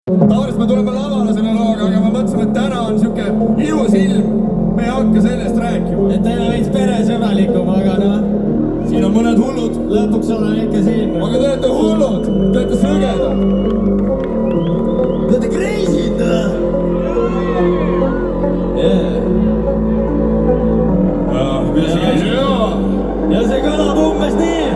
Tavaliselt me tuleme lavale selle looga, aga me mõtlesime, et täna on siuke ilus ilm. Me ei hakka sellest rääkima. Et täna veits peresõbralikum, aga noh. Siin on mõned hullud. Lõpuks oleme ikka siin. Aga te olete hullud, te olete sõgedad. Te olete crazy'd, kuidas see käis? Ja see kõlab umbes nii.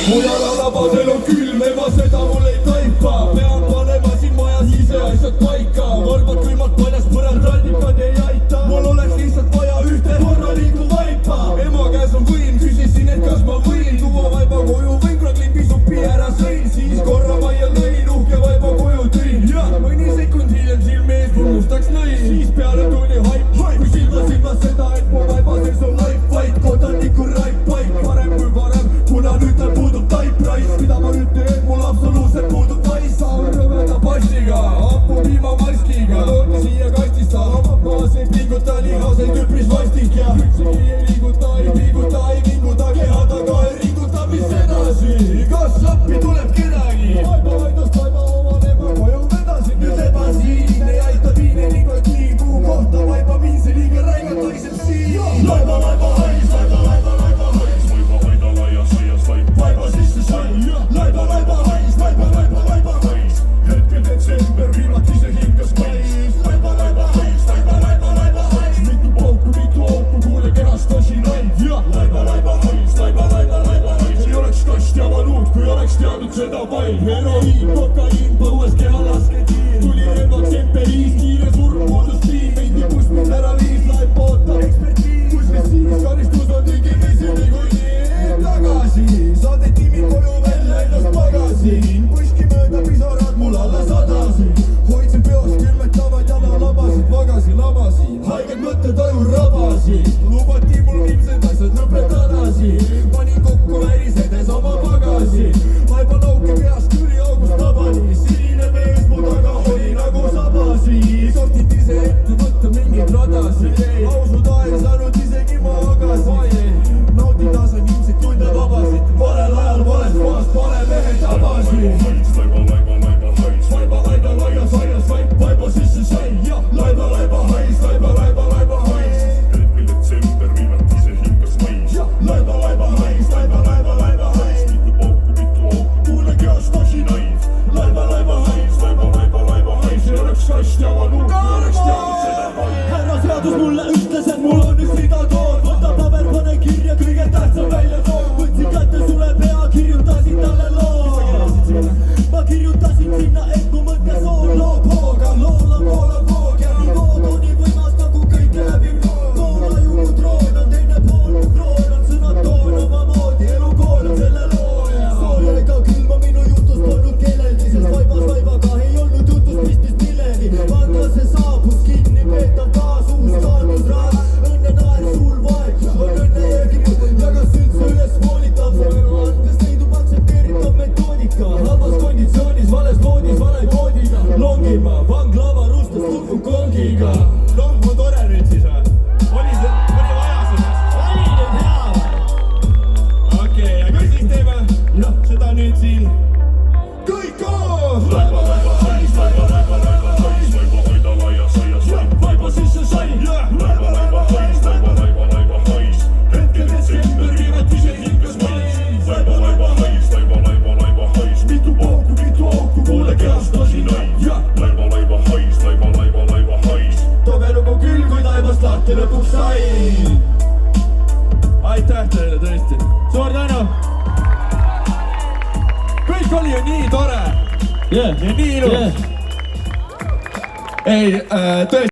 Mu jalalabasel on külm, ema seda mul ei taipa. Pean panema siin majas ise asjad paika. Varbad külmalt paljast põrand randikad ei aita. Mul oleks lihtsalt vaja ühte korralikku vaipa. Ema käes on võim, küsisin, et kas ma võin tuua vaiba koju. Võnkraklipi supi ära sõin, siis korra majja lõin. Uhke vaiba koju tõin ja mõni sekund hiljem silme ees mul mustaks lõin. Siis peale tuli haip, kui silmas seda, et mu vaiba sees on life fight. Kodaniku raip paik, parem kui varem, kuna nüüd tal puudub taiprais. Mida ma nüüd teen, mul absoluutselt puudub tais. Saan rõveda passiga, ammu piimamaskiga. Loodi siia kastista, ma see pinguta lihaseid üpris vastik. Ja üldsegi ei liiguta, ei liiguta, ei vinguta. Keha taga ei ringuta, mis edasi? Kas appi tuleb kedagi? Vaiba vaidust vaiba omanema, koju vedasin nüüd ebasiin. Ei aita viine nikotiin, kuhu kohta vaiba viinse liiga räigalt toiseb siin. Vaiba hais, vaiba hais. Vaiba vaida laias aias vaid vaiba sisse sai. Laiba hais, vaiba hais. Hetkel detsember, viimatise hingas mais. Laiba hais, vaiba hais. Mitu pauku, kuule kehast osinaid. Laiba hais. Ei oleks kast avanud, kui oleks teadnud seda vaid. Heroiin, kokaiin, põues keha lasketiir. Tuli relvaks emperiis, kiire surm, puudus tiim. Veidi kus mind ära viis, laeb ootab ekspertiis. Kus mis siis, karistus on tingimisi niikuinii tagasi. Saadeti mind koju välja ennast magasin. Kuski mööda pisarad mul alla sadasin. Hoidsin peos külmetavad jalalabasid, vagasin, labasin. Haiged mõtted aju rabasid. Lubati mul viimsed asjad lõpetadasin. Panin kokku värisedes oma pagasin. Vaiba lauke peast tuli august tabani. Sinine mees mu taga oli nagu sabasi. Sortit ise ette võtta mingeid radasid. Ausuda ei saanud isegi magasid. Naudida sain ilmselt tunde vabasid. Valel ajal, vales kohas, vale mehe tabasid. Vaiba haida laias aias, vaiba sisse sai. Laiba hais, laiba hais. Hetkel detsember, viimatise hingas mais. Laiba hais, laiba hais. Mitu pauku, kuule kehast osinaid. Laiba hais, laiba hais. Ei oleks kast avanud, kui oleks teadnud seda vaid. Härra seadus mulle ütles, et mul on üks rida tood. Võta paber, pane kirja, kõige tähtsam välja tood. Võtsin kätte sulle pea, kirjutasin talle loo. Ma kirjutasin sinna, et mu mõttes on loob hooga. Loolab hoog ja nii lood on nii võimas nagu kõik läbiv lood. Toola ju mu troon on teine pool, mu kroon on sõnad toon omamoodi. Elukool on selle looja. Sooja ega külma minu jutust polnud kellelgi, sest vaibaga ei olnud jutust pistmist millegi. Vanglasse saabus kinni peetav taas uus kaardusraad. Õnne naer sul vaeg on õnne järgi. Ja kas üldse üles voolitab sellele on, kas leidub aktsepteeritav metoodika? Halvas konditsioonis, vales voodis, vale koodiga. Longin ma vanglavarustust tutvun kongiga. Long mu tore nüüd siis või? Oli vaja sellest? Oli nüüd hea. Okei, ja kui siis teeme? Noh, seda nüüd siin kõik koos! Laiba hais, laiba hais. Vaiba hoida laias aias, vaiba sisse sai. Laiba hais, laiba hais. Hetkel detsember, viimatise hingas mais. Laiba hais, laiba hais. Mitu pauku, kuule kehast osinaid. Laiba hais, laiba hais. Tobelugu küll, kui taibast lahti lõpuks sai. Aitäh teile tõesti. Suur tänu. Kõik oli ju nii tore ja nii ilus. Ei, tõesti.